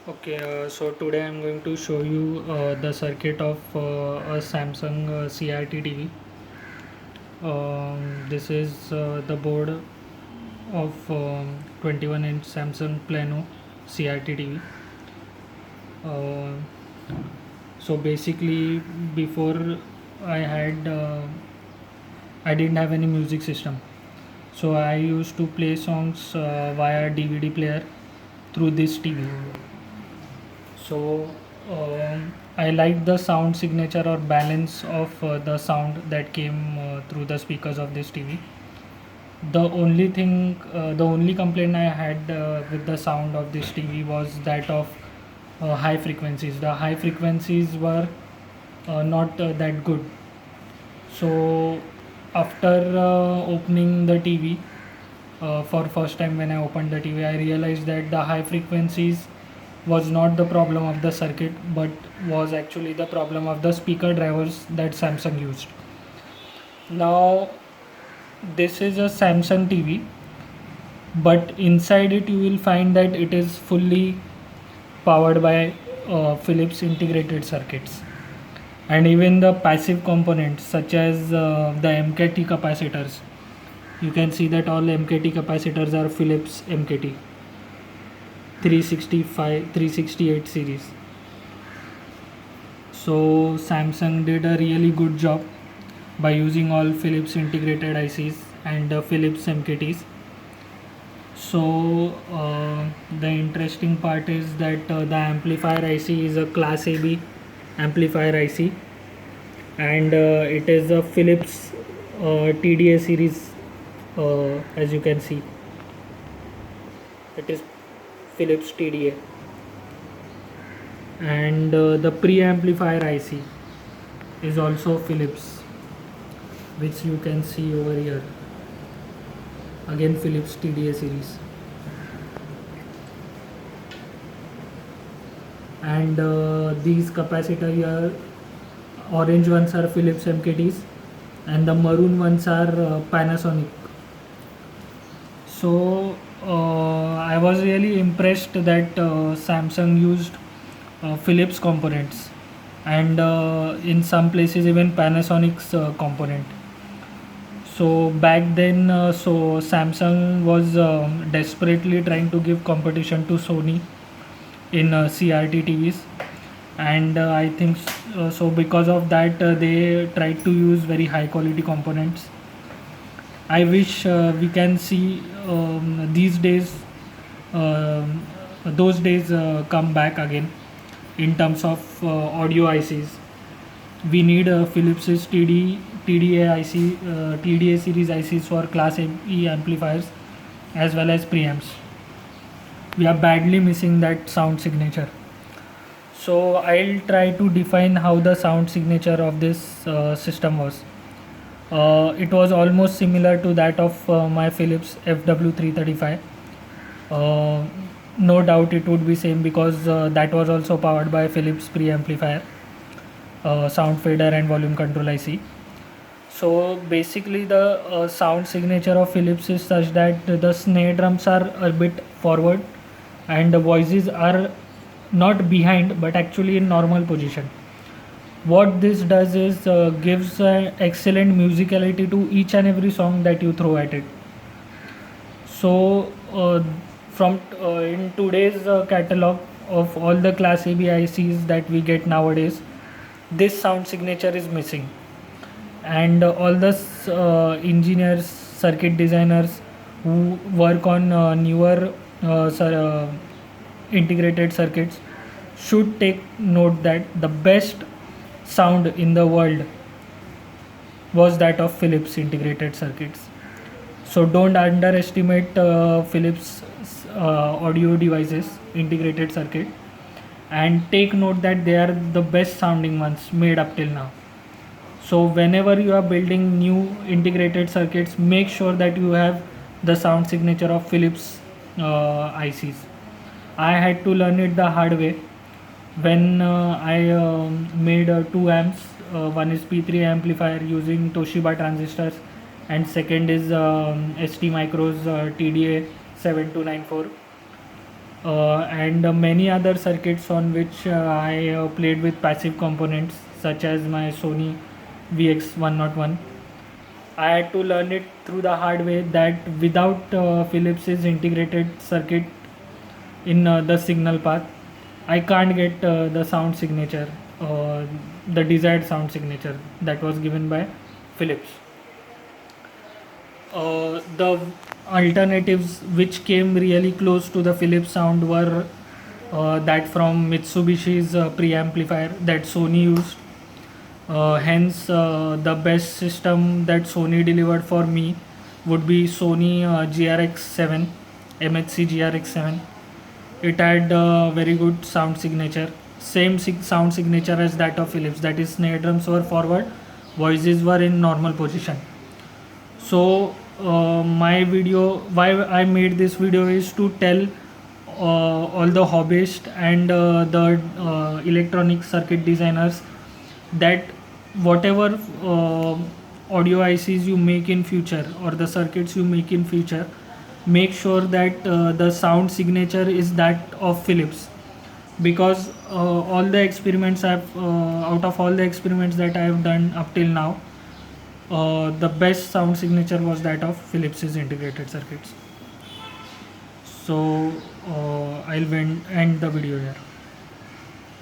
Okay, so today I'm going to show you the circuit of a Samsung CRT TV. This is the board of 21-inch Samsung Plano CRT TV. Uh, so basically, before I had, I didn't have any music system. So I used to play songs via DVD player through this TV. So I like the sound signature or balance of the sound that came through the speakers of this TV. The only complaint I had with the sound of this TV was that of high frequencies. The high frequencies were not that good. So after opening the TV, for first time when I opened the TV, I realized that the high frequencies was not the problem of the circuit, but was actually the problem of the speaker drivers that Samsung used. Now, this is a Samsung TV, but inside it you will find that it is fully powered by Philips integrated circuits, and even the passive components such as the MKT capacitors. You can see that all MKT capacitors are Philips MKT 365 368 series. So Samsung did a really good job by using all Philips integrated ICs and Philips MKTs. So the interesting part is that the amplifier IC is a Class AB amplifier IC, and it is a Philips TDA series. As you can see, it is Philips TDA, and the pre-amplifier IC is also Philips, which you can see over here. Again, Philips TDA series, and these capacitor here, orange ones are Philips MKTs, and the maroon ones are Panasonic. So I was really impressed that Samsung used Philips components, and in some places even Panasonic's component. So back then, so Samsung was desperately trying to give competition to Sony in CRT TVs, and I think so because of that they tried to use very high quality components. I wish we can see these days, those days come back again in terms of audio ICs. We need Philips's TDA IC, TDA series ICs for Class E amplifiers as well as preamps. We are badly missing that sound signature. So I'll try to define how the sound signature of this system was. It was almost similar to that of my Philips FW335. Uh, no doubt it would be same because that was also powered by Philips preamplifier, sound fader and volume control IC. So basically the sound signature of Philips is such that the snare drums are a bit forward and the voices are not behind but actually in normal position. What this does is gives excellent musicality to each and every song that you throw at it. So from in today's catalog of all the Class AB ICs that we get nowadays, this sound signature is missing, and all the engineers, circuit designers who work on newer integrated circuits should take note that the best sound in the world was that of Philips integrated circuits. So don't underestimate Philips audio devices integrated circuit, and take note that they are the best sounding ones made up till now. So whenever you are building new integrated circuits, make sure that you have the sound signature of Philips ICs. I had to learn it the hard way when I made two amps. One is P3 amplifier using Toshiba transistors, and second is ST Micro's TDA 7294. and many other circuits on which I played with passive components such as my Sony VX101. I had to learn it through the hard way that without Philips's integrated circuit in the signal path, I can't get the sound signature, the desired sound signature that was given by Philips. The alternatives which came really close to the Philips sound were that from Mitsubishi's preamplifier that Sony used. Hence, the best system that Sony delivered for me would be Sony GRX7, MHC GRX7. It had very good sound signature, same sound signature as that of Philips. That is, snare drums were forward, voices were in normal position. So my video, why I made this video is to tell all the hobbyists and the electronic circuit designers that whatever audio ICs you make in future or the circuits you make in future, make sure that the sound signature is that of Philips, because all the experiments I've out of all the experiments that I have done up till now, the best sound signature was that of Philips's integrated circuits. So I'll end the video here.